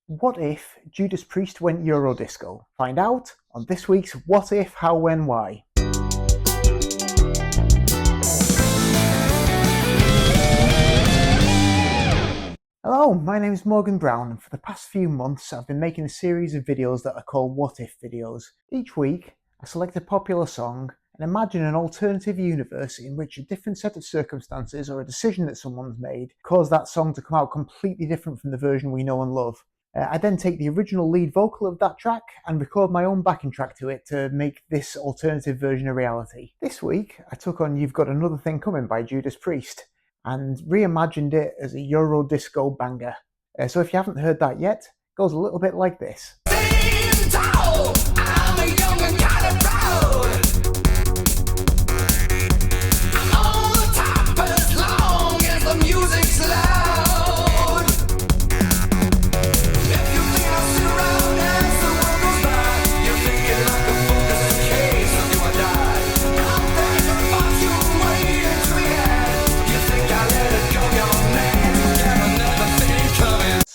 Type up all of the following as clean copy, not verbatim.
What if Judas Priest went Eurodisco? Find out on this week's What If, How, When, Why. Hello, my name is Morgan Brown, and for the past few months I've been making a series of videos that are called What If videos. Each week I select a popular song and imagine an alternative universe in which a different set of circumstances or a decision that someone's made cause that song to come out completely different from the version we know and love. I then take the original lead vocal of that track and record my own backing track to it to make this alternative version a reality. This week I took on You've Got Another Thing Coming by Judas Priest and reimagined it as a Euro disco banger. So if you haven't heard that yet, it goes a little bit like this.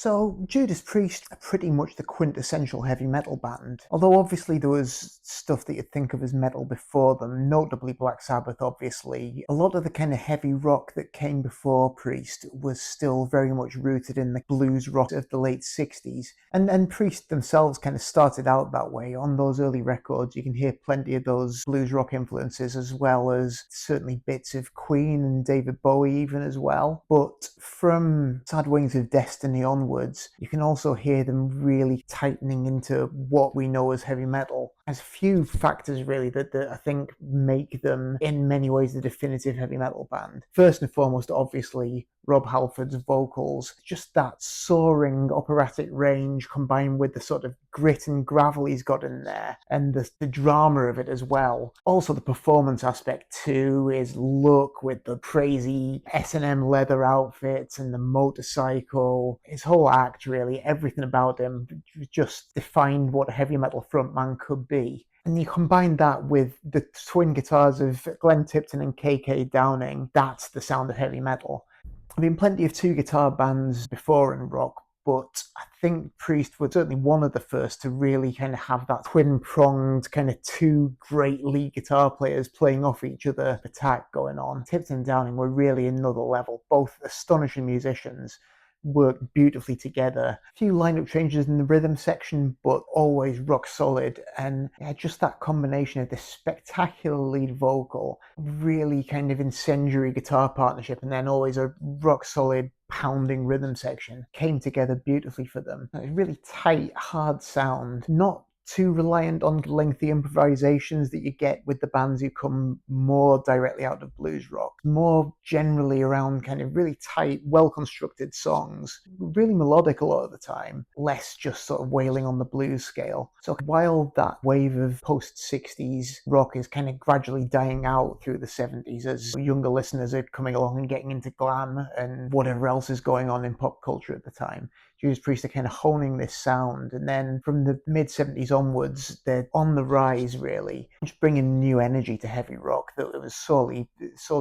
So Judas Priest are pretty much the quintessential heavy metal band, although obviously there was stuff that you'd think of as metal before them, notably Black Sabbath obviously. A lot of the kind of heavy rock that came before Priest was still very much rooted in the blues rock of the late 60s, and Priest themselves kind of started out that way. On those early records you can hear plenty of those blues rock influences, as well as certainly bits of Queen and David Bowie even as well. But from Sad Wings of Destiny onwards, you can also hear them really tightening into what we know as heavy metal. There's a few factors really that I think make them in many ways the definitive heavy metal band. First and foremost, obviously, Rob Halford's vocals. Just that soaring operatic range combined with the sort of grit and gravel he's got in there, and the drama of it as well. Also the performance aspect too, his look with the crazy S&M leather outfits and the motorcycle, his whole act really, everything about him just defined what a heavy metal frontman could be. And you combine that with the twin guitars of Glenn Tipton and KK Downing, that's the sound of heavy metal. There have been plenty of two guitar bands before in rock, but I think Priest was certainly one of the first to really kind of have that twin-pronged kind of two great lead guitar players playing off each other attack going on. Tipton and Downing were really another level, both astonishing musicians, work beautifully together. A few lineup changes in the rhythm section, but always rock solid. And yeah, just that combination of this spectacular lead vocal, really kind of incendiary guitar partnership, and then always a rock solid pounding rhythm section came together beautifully for them. A really tight, hard sound, not too reliant on lengthy improvisations that you get with the bands who come more directly out of blues rock. More generally around kind of really tight, well-constructed songs, really melodic a lot of the time, less just sort of wailing on the blues scale. So while that wave of post-60s rock is kind of gradually dying out through the 70s as younger listeners are coming along and getting into glam and whatever else is going on in pop culture at the time, Judas Priest are kind of honing this sound, and then from the mid-70s onwards, they're on the rise really, just bringing new energy to heavy rock that was sorely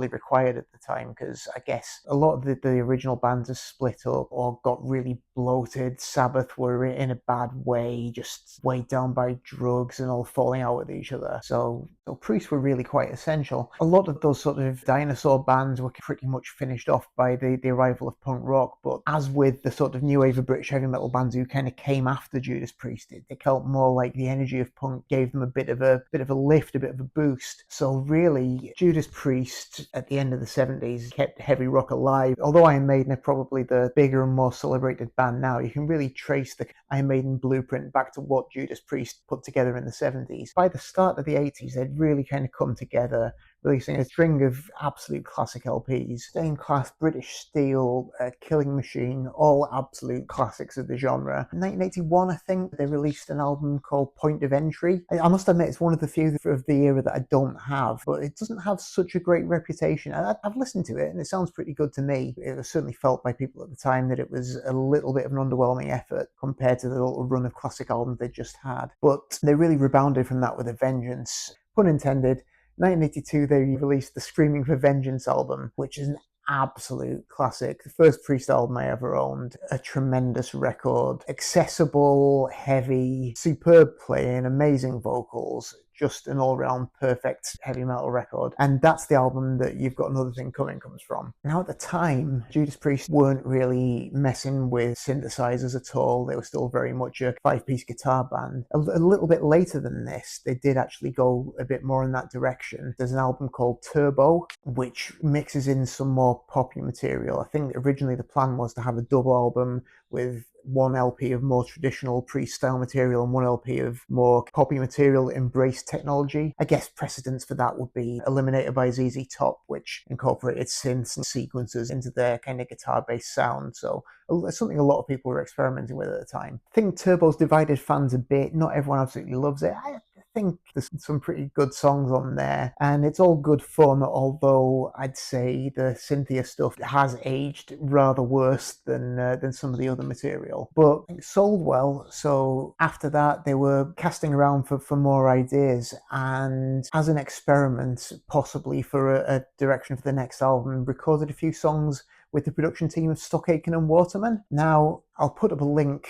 required at the time, because I guess a lot of the original bands have split up or got really bloated. Sabbath were in a bad way, just weighed down by drugs and all falling out with each other. So Priest were really quite essential. A lot of those sort of dinosaur bands were pretty much finished off by the arrival of punk rock, but as with the sort of new wave of British heavy metal bands who kind of came after Judas Priest, it felt more like the energy of punk gave them a bit of a lift, a bit of a boost. So really, Judas Priest at the end of the 70s kept heavy rock alive. Although Iron Maiden are probably the bigger and more celebrated band now, you can really trace the Iron Maiden blueprint back to what Judas Priest put together in the 70s. By the start of the 80s, they'd really kind of come together, releasing a string of absolute classic LPs. Stained Class, British Steel, Killing Machine, all absolute classics of the genre. In 1981, I think, they released an album called Point of Entry. I must admit, it's one of the few of the era that I don't have, but it doesn't have such a great reputation. I've listened to it, and it sounds pretty good to me. It was certainly felt by people at the time that it was a little bit of an underwhelming effort compared to the little run of classic albums they just had. But they really rebounded from that with a vengeance. Pun intended. 1982, they released the Screaming for Vengeance album, which is an absolute classic. The first Priest album I ever owned, a tremendous record, accessible, heavy, superb playing, amazing vocals, just an all-round perfect heavy metal record. And that's the album that You've Got Another Thing Coming comes from. Now, at the time, Judas Priest weren't really messing with synthesizers at all. They were still very much a 5-piece guitar band. A little bit later than this, they did actually go a bit more in that direction. There's an album called Turbo, which mixes in some more poppy material. I think originally the plan was to have a double album with one LP of more traditional Priest style material and one LP of more poppy material that embraced technology. I guess precedents for that would be Eliminator by ZZ Top, which incorporated synths and sequencers into their kind of guitar-based sound. So something a lot of people were experimenting with at the time. I think Turbo's divided fans a bit. Not everyone absolutely loves it. I think there's some pretty good songs on there, and it's all good fun, although I'd say the Cynthia stuff has aged rather worse than some of the other material. But it sold well, so after that they were casting around for more ideas, and as an experiment, possibly for a direction for the next album, recorded a few songs with the production team of Stockaken and Waterman. Now, I'll put up a link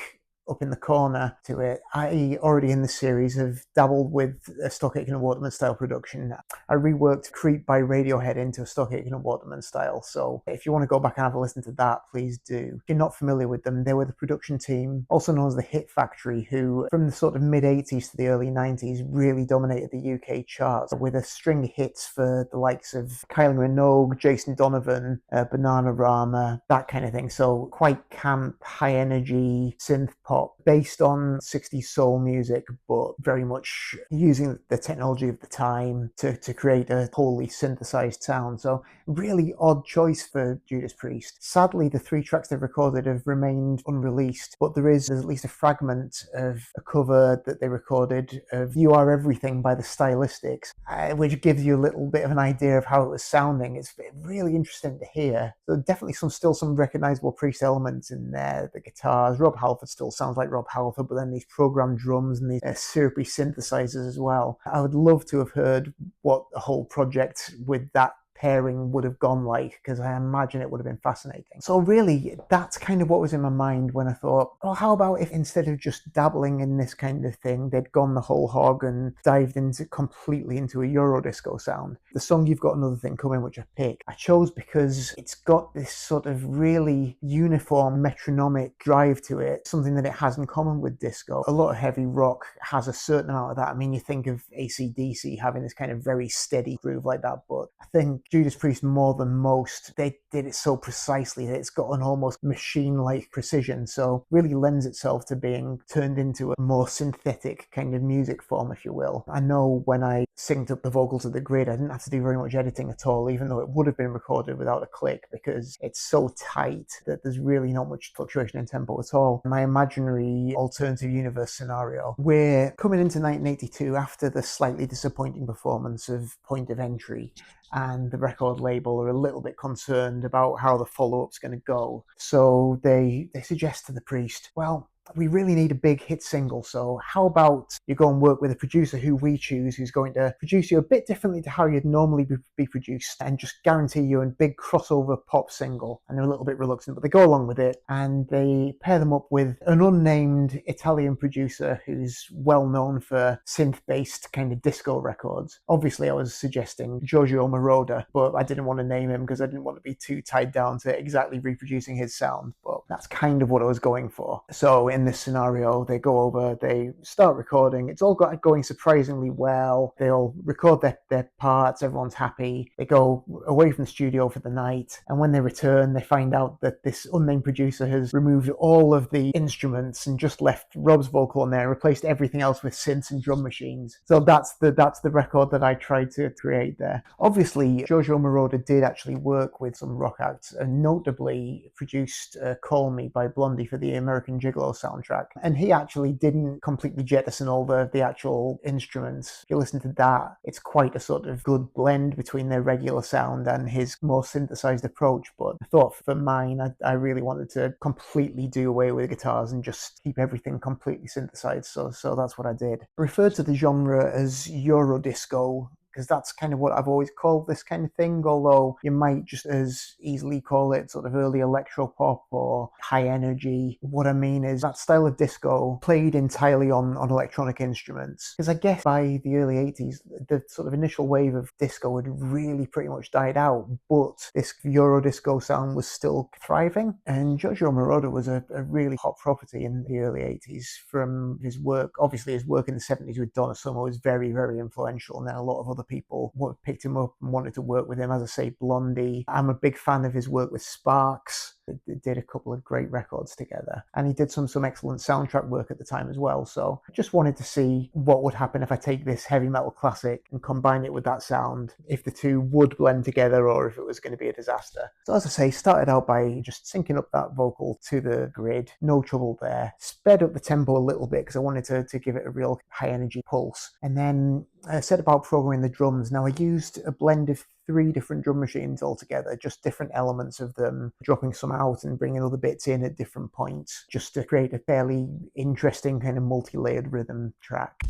up in the corner to it. I already in the series have dabbled with a Stockaken and Waterman style production. I reworked Creep by Radiohead into a Stockaken and Waterman style, so if you want to go back and have a listen to that, please do. If you're not familiar with them, they were the production team, also known as the Hit Factory, who from the sort of mid-80s to the early 90s really dominated the UK charts with a string of hits for the likes of Kylie Minogue, Jason Donovan, Bananarama, that kind of thing. So quite camp, high energy synth pop based on 60s soul music, but very much using the technology of the time to create a wholly synthesized sound. So really odd choice for Judas Priest. Sadly, the 3 tracks they've recorded have remained unreleased, but there's at least a fragment of a cover that they recorded of You Are Everything by the Stylistics, which gives you a little bit of an idea of how it was sounding. It's really interesting to hear. So definitely still some recognizable Priest elements in there. The guitars, Rob Halford still sounds like Rob Halford, but then these programmed drums and these syrupy synthesizers as well. I would love to have heard what the whole project with that pairing would have gone like, because I imagine it would have been fascinating. So really, that's kind of what was in my mind when I thought, well, how about if instead of just dabbling in this kind of thing, they'd gone the whole hog and dived completely into a Eurodisco sound. The song You've Got Another Thing Coming, which I picked, I chose because it's got this sort of really uniform metronomic drive to it, something that it has in common with disco. A lot of heavy rock has a certain amount of that. I mean, you think of AC/DC having this kind of very steady groove like that, but I think Judas Priest, more than most, they did it so precisely that it's got an almost machine-like precision, so really lends itself to being turned into a more synthetic kind of music form, if you will. I know when I synced up the vocals of the grid, I didn't have to do very much editing at all, even though it would have been recorded without a click, because it's so tight that there's really not much fluctuation in tempo at all. My imaginary alternative universe scenario, we're coming into 1982 after the slightly disappointing performance of Point of Entry, and the record label are a little bit concerned about how the follow-up's going to go. So they suggest to the Priest, well, we really need a big hit single, so how about you go and work with a producer who we choose, who's going to produce you a bit differently to how you'd normally be produced, and just guarantee you a big crossover pop single. And they're a little bit reluctant, but they go along with it, and they pair them up with an unnamed Italian producer who's well known for synth-based kind of disco records. Obviously, I was suggesting Giorgio Moroder, but I didn't want to name him because I didn't want to be too tied down to exactly reproducing his sound, but that's kind of what I was going for. So in this scenario, they go over, they start recording, it's all going surprisingly well, they all record their parts, everyone's happy, they go away from the studio for the night, and when they return, they find out that this unnamed producer has removed all of the instruments and just left Rob's vocal on there and replaced everything else with synths and drum machines. So that's the record that I tried to create there. Obviously, Giorgio Moroder did actually work with some rock acts, and notably produced Call Me by Blondie for the American Gigolo soundtrack, and he actually didn't completely jettison all the actual instruments. If you listen to that, it's quite a sort of good blend between their regular sound and his more synthesized approach, but I thought for mine, I really wanted to completely do away with the guitars and just keep everything completely synthesized, so that's what I did. I referred to the genre as Eurodisco because that's kind of what I've always called this kind of thing, although you might just as easily call it sort of early electropop or high energy. What I mean is that style of disco played entirely on electronic instruments, because I guess by the early 80s the sort of initial wave of disco had really pretty much died out, but this Eurodisco sound was still thriving, and Giorgio Moroder was a really hot property in the early 80s from his work. Obviously his work in the 70s with Donna Summer was very, very influential, and then a lot of other people picked him up and wanted to work with him. As I say, Blondie. I'm a big fan of his work with Sparks. They did a couple of great records together, and he did some excellent soundtrack work at the time as well. So I just wanted to see what would happen if I take this heavy metal classic and combine it with that sound, if the two would blend together or if it was going to be a disaster. So as I say, started out by just syncing up that vocal to the grid, no trouble there. Sped up the tempo a little bit because I wanted to give it a real high energy pulse, and then I set about programming the drums. Now I used a blend of 3 different drum machines altogether, just different elements of them, dropping some out and bringing other bits in at different points, just to create a fairly interesting kind of multi-layered rhythm track.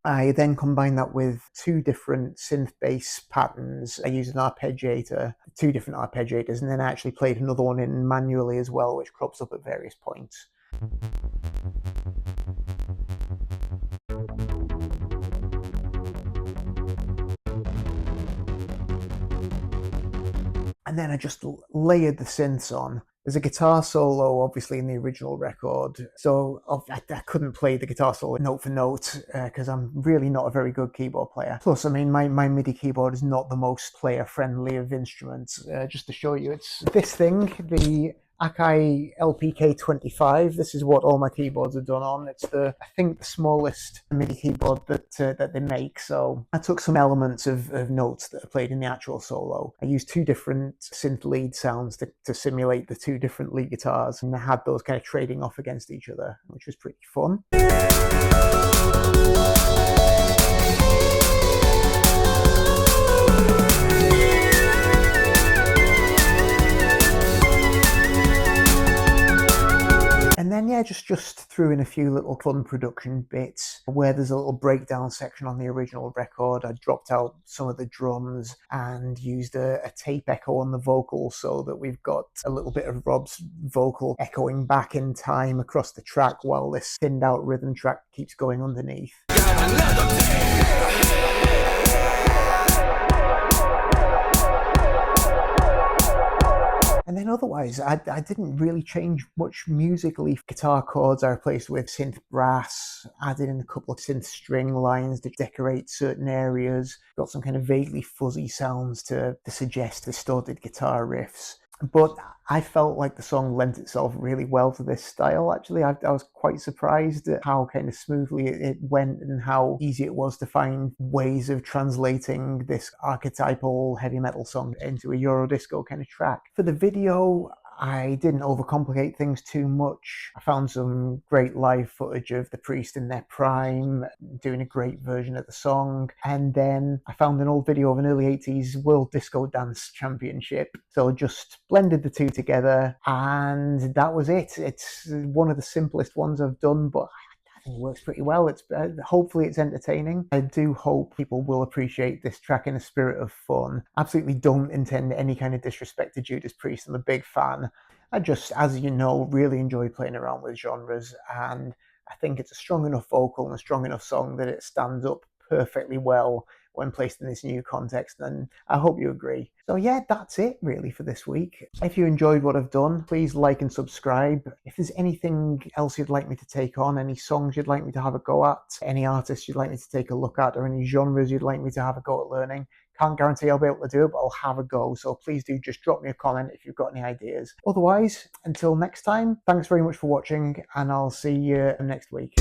I then combined that with 2 different synth bass patterns. I used an arpeggiator, 2 different arpeggiators, and then I actually played another one in manually as well, which crops up at various points. And then I just layered the synths on. There's a guitar solo, obviously, in the original record, so I couldn't play the guitar solo note for note because I'm really not a very good keyboard player. Plus, I mean, my MIDI keyboard is not the most player-friendly of instruments. Just to show you, it's this thing, the Akai LPK25. This is what all my keyboards are done on. It's I think the smallest MIDI keyboard that they make. So I took some elements of notes that are played in the actual solo. I used 2 different synth lead sounds to simulate the 2 different lead guitars, and I had those kind of trading off against each other, which was pretty fun. And then, yeah, just threw in a few little fun production bits where there's a little breakdown section on the original record. I dropped out some of the drums and used a tape echo on the vocals so that we've got a little bit of Rob's vocal echoing back in time across the track while this thinned out rhythm track keeps going underneath. And then otherwise, I didn't really change much musically. Guitar chords I replaced with synth brass, added in a couple of synth string lines to decorate certain areas, got some kind of vaguely fuzzy sounds to suggest distorted guitar riffs. But I felt like the song lent itself really well to this style. Actually, I was quite surprised at how kind of smoothly it went and how easy it was to find ways of translating this archetypal heavy metal song into a Eurodisco kind of track. For the video, I didn't overcomplicate things too much. I found some great live footage of the Priest in their prime, doing a great version of the song. And then I found an old video of an early 80s World Disco Dance Championship. So just blended the 2 together, and that was it. It's one of the simplest ones I've done, but I think it works pretty well. Hopefully it's entertaining. I do hope people will appreciate this track in a spirit of fun. Absolutely don't intend any kind of disrespect to Judas Priest. I'm a big fan. I just, as you know, really enjoy playing around with genres, and I think it's a strong enough vocal and a strong enough song that it stands up perfectly well when placed in this new context, and I hope you agree. So yeah, that's it really for this week. If you enjoyed what I've done, please like and subscribe. If there's anything else you'd like me to take on, any songs you'd like me to have a go at, any artists you'd like me to take a look at, or any genres you'd like me to have a go at learning, can't guarantee I'll be able to do it, but I'll have a go. So please do just drop me a comment if you've got any ideas. Otherwise, until next time, thanks very much for watching, and I'll see you next week.